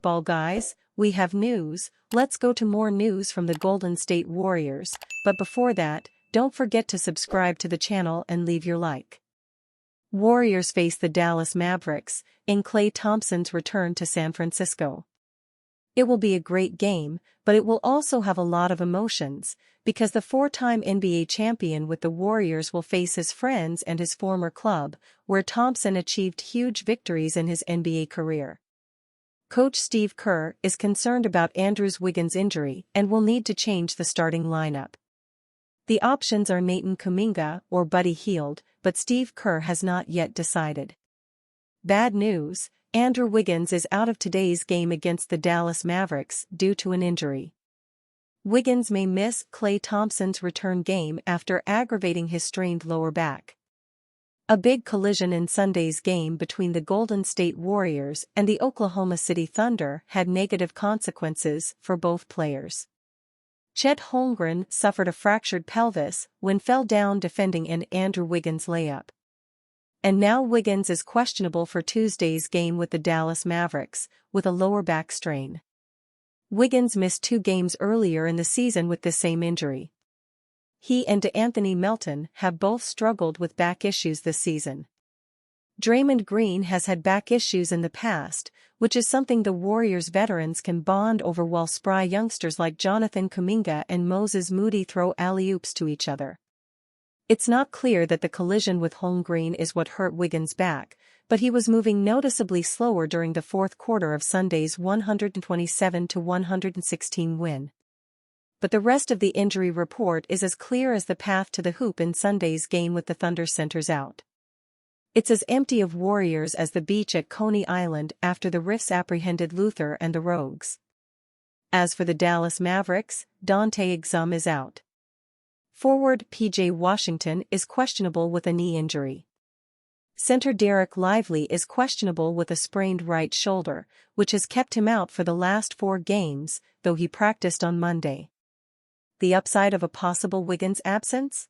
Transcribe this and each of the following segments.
basketball guys, we have news. Let's go to more news from the Golden State Warriors, but before that, don't forget to subscribe to the channel and leave your like. Warriors face the Dallas Mavericks in Klay Thompson's return to San Francisco. It will be a great game, but it will also have a lot of emotions, because the four-time NBA champion with the Warriors will face his friends and his former club, where Thompson achieved huge victories in his NBA career. Coach Steve Kerr is concerned about Andrew Wiggins' injury and will need to change the starting lineup. The options are Nathan Kuminga or Buddy Hield, but Steve Kerr has not yet decided. Bad news: Andrew Wiggins is out of today's game against the Dallas Mavericks due to an injury. Wiggins may miss Klay Thompson's return game after aggravating his strained lower back. A big collision in Sunday's game between the Golden State Warriors and the Oklahoma City Thunder had negative consequences for both players. Chet Holmgren suffered a fractured pelvis when fell down defending an Andrew Wiggins layup. And now Wiggins is questionable for Tuesday's game with the Dallas Mavericks, with a lower back strain. Wiggins missed 2 games earlier in the season with the same injury. He and Anthony Melton have both struggled with back issues this season. Draymond Green has had back issues in the past, which is something the Warriors veterans can bond over while spry youngsters like Jonathan Kuminga and Moses Moody throw alley-oops to each other. It's not clear that the collision with Holmgren is what hurt Wiggins' back, but he was moving noticeably slower during the fourth quarter of Sunday's 127-116 win. But the rest of the injury report is as clear as the path to the hoop in Sunday's game with the Thunder centers out. It's as empty of Warriors as the beach at Coney Island after the Riffs apprehended Luther and the Rogues. As for the Dallas Mavericks, Dante Exum is out. Forward P.J. Washington is questionable with a knee injury. Center Derek Lively is questionable with a sprained right shoulder, which has kept him out for the last 4 games, though he practiced on Monday. The upside of a possible Wiggins absence?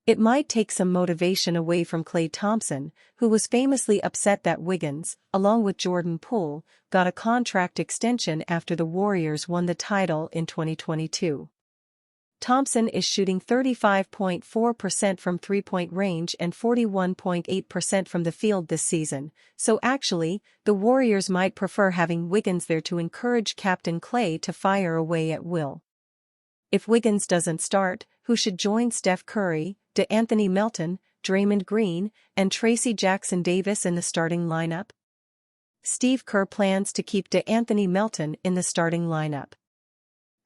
It might take some motivation away from Klay Thompson, who was famously upset that Wiggins, along with Jordan Poole, got a contract extension after the Warriors won the title in 2022. Thompson is shooting 35.4% from three-point range and 41.8% from the field this season, so actually, the Warriors might prefer having Wiggins there to encourage Captain Klay to fire away at will. If Wiggins doesn't start, who should join Steph Curry, Anthony Melton, Draymond Green, and Tracy Jackson-Davis in the starting lineup? Steve Kerr plans to keep Anthony Melton in the starting lineup.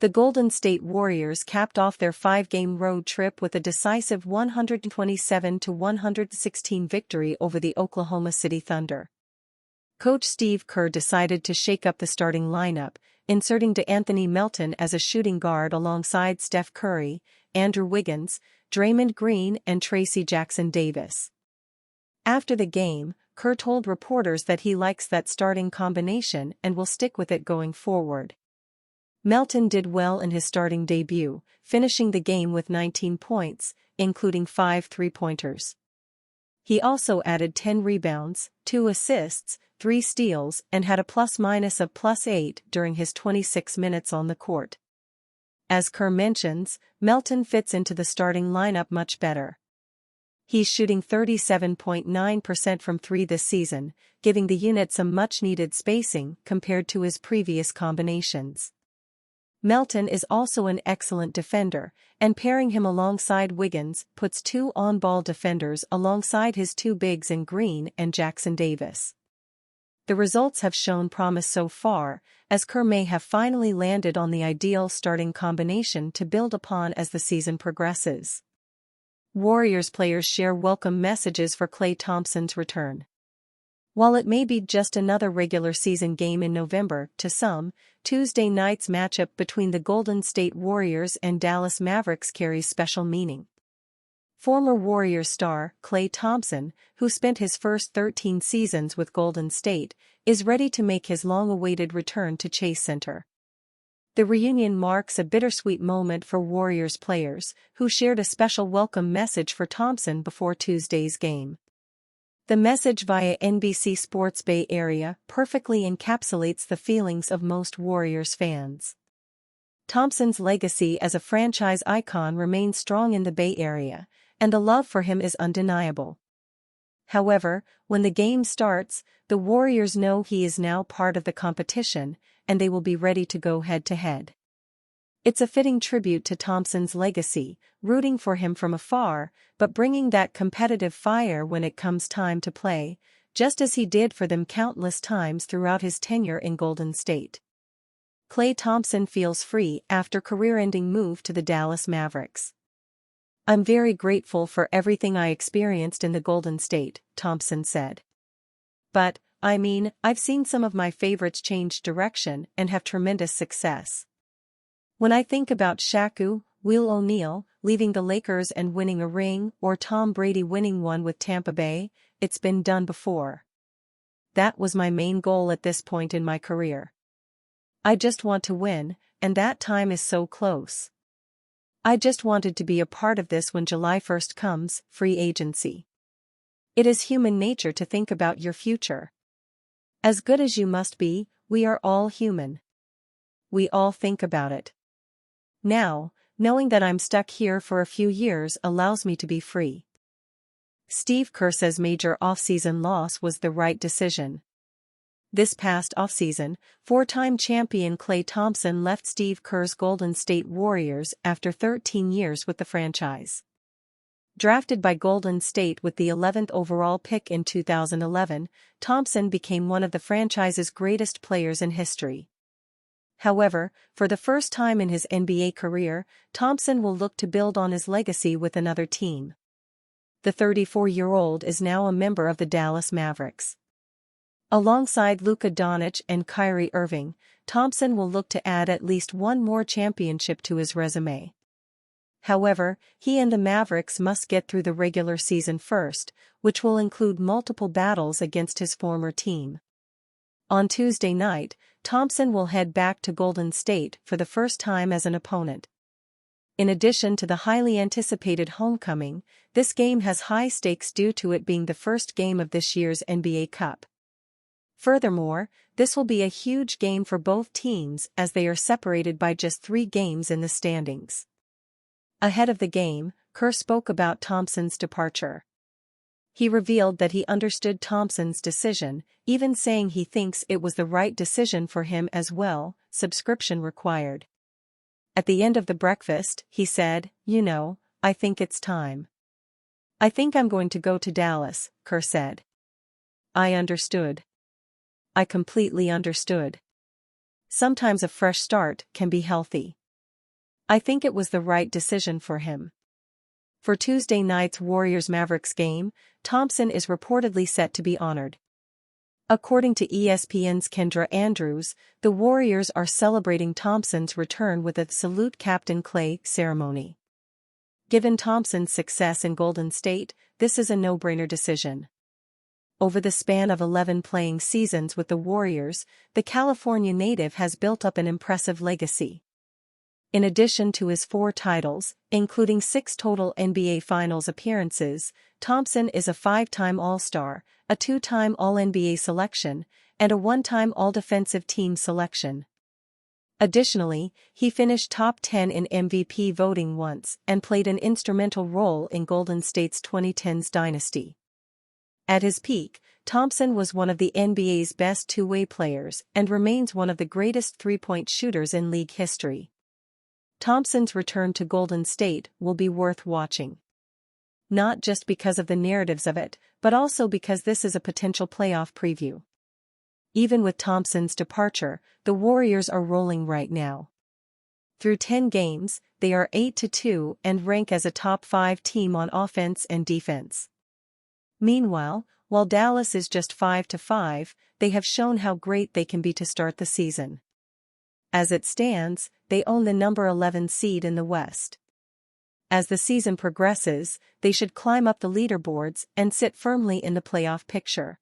The Golden State Warriors capped off their 5-game road trip with a decisive 127-116 victory over the Oklahoma City Thunder. Coach Steve Kerr decided to shake up the starting lineup, inserting Anthony Melton as a shooting guard alongside Steph Curry, Andrew Wiggins, Draymond Green and Tracy Jackson-Davis. After the game, Kerr told reporters that he likes that starting combination and will stick with it going forward. Melton did well in his starting debut, finishing the game with 19 points, including 5 three-pointers. He also added 10 rebounds, 2 assists, 3 steals and had a plus-minus of +8 during his 26 minutes on the court. As Kerr mentions, Melton fits into the starting lineup much better. He's shooting 37.9% from 3 this season, giving the unit some much-needed spacing compared to his previous combinations. Melton is also an excellent defender, and pairing him alongside Wiggins puts 2 on-ball defenders alongside his 2 bigs in Green and Jackson-Davis. The results have shown promise so far, as Kerr may have finally landed on the ideal starting combination to build upon as the season progresses. Warriors players share welcome messages for Klay Thompson's return. While it may be just another regular season game in November, to some, Tuesday night's matchup between the Golden State Warriors and Dallas Mavericks carries special meaning. Former Warriors star Klay Thompson, who spent his first 13 seasons with Golden State, is ready to make his long-awaited return to Chase Center. The reunion marks a bittersweet moment for Warriors players, who shared a special welcome message for Thompson before Tuesday's game. The message via NBC Sports Bay Area perfectly encapsulates the feelings of most Warriors fans. Thompson's legacy as a franchise icon remains strong in the Bay Area, and the love for him is undeniable. However, when the game starts, the Warriors know he is now part of the competition, and they will be ready to go head-to-head. It's a fitting tribute to Thompson's legacy, rooting for him from afar, but bringing that competitive fire when it comes time to play, just as he did for them countless times throughout his tenure in Golden State. Klay Thompson feels free after career-ending move to the Dallas Mavericks. "I'm very grateful for everything I experienced in the Golden State," Thompson said. "But, I've seen some of my favorites change direction and have tremendous success. When I think about Shaq, Will O'Neal leaving the Lakers and winning a ring, or Tom Brady winning one with Tampa Bay, it's been done before. That was my main goal at this point in my career. I just want to win, and that time is so close. I just wanted to be a part of this when July 1st comes, free agency. It is human nature to think about your future. As good as you must be, we are all human. We all think about it. Now, knowing that I'm stuck here for a few years allows me to be free." Steve Kerr says major offseason loss was the right decision. This past offseason, four-time champion Klay Thompson left Steve Kerr's Golden State Warriors after 13 years with the franchise. Drafted by Golden State with the 11th overall pick in 2011, Thompson became one of the franchise's greatest players in history. However, for the first time in his NBA career, Thompson will look to build on his legacy with another team. The 34-year-old is now a member of the Dallas Mavericks. Alongside Luka Doncic and Kyrie Irving, Thompson will look to add at least one more championship to his resume. However, he and the Mavericks must get through the regular season first, which will include multiple battles against his former team. On Tuesday night, Thompson will head back to Golden State for the first time as an opponent. In addition to the highly anticipated homecoming, this game has high stakes due to it being the first game of this year's NBA Cup. Furthermore, this will be a huge game for both teams as they are separated by just 3 games in the standings. Ahead of the game, Kerr spoke about Thompson's departure. He revealed that he understood Thompson's decision, even saying he thinks it was the right decision for him as well, subscription required. At the end of the breakfast, he said, I think it's time. I think I'm going to go to Dallas, Kerr said. I understood. I completely understood. Sometimes a fresh start can be healthy. I think it was the right decision for him. For Tuesday night's Warriors-Mavericks game, Thompson is reportedly set to be honored. According to ESPN's Kendra Andrews, the Warriors are celebrating Thompson's return with a Salute Captain Klay ceremony. Given Thompson's success in Golden State, this is a no-brainer decision. Over the span of 11 playing seasons with the Warriors, the California native has built up an impressive legacy. In addition to his 4 titles, including 6 total NBA Finals appearances, Thompson is a 5-time All-Star, a 2-time All-NBA selection, and a 1-time All-Defensive Team selection. Additionally, he finished top 10 in MVP voting once and played an instrumental role in Golden State's 2010s dynasty. At his peak, Thompson was one of the NBA's best two-way players and remains one of the greatest three-point shooters in league history. Thompson's return to Golden State will be worth watching. Not just because of the narratives of it, but also because this is a potential playoff preview. Even with Thompson's departure, the Warriors are rolling right now. Through 10 games, they are 8-2 and rank as a top 5 team on offense and defense. Meanwhile, while Dallas is just 5-5, they have shown how great they can be to start the season. As it stands, they own the number 11 seed in the West. As the season progresses, they should climb up the leaderboards and sit firmly in the playoff picture.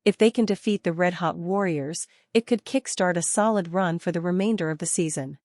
If they can defeat the red-hot Warriors, it could kickstart a solid run for the remainder of the season.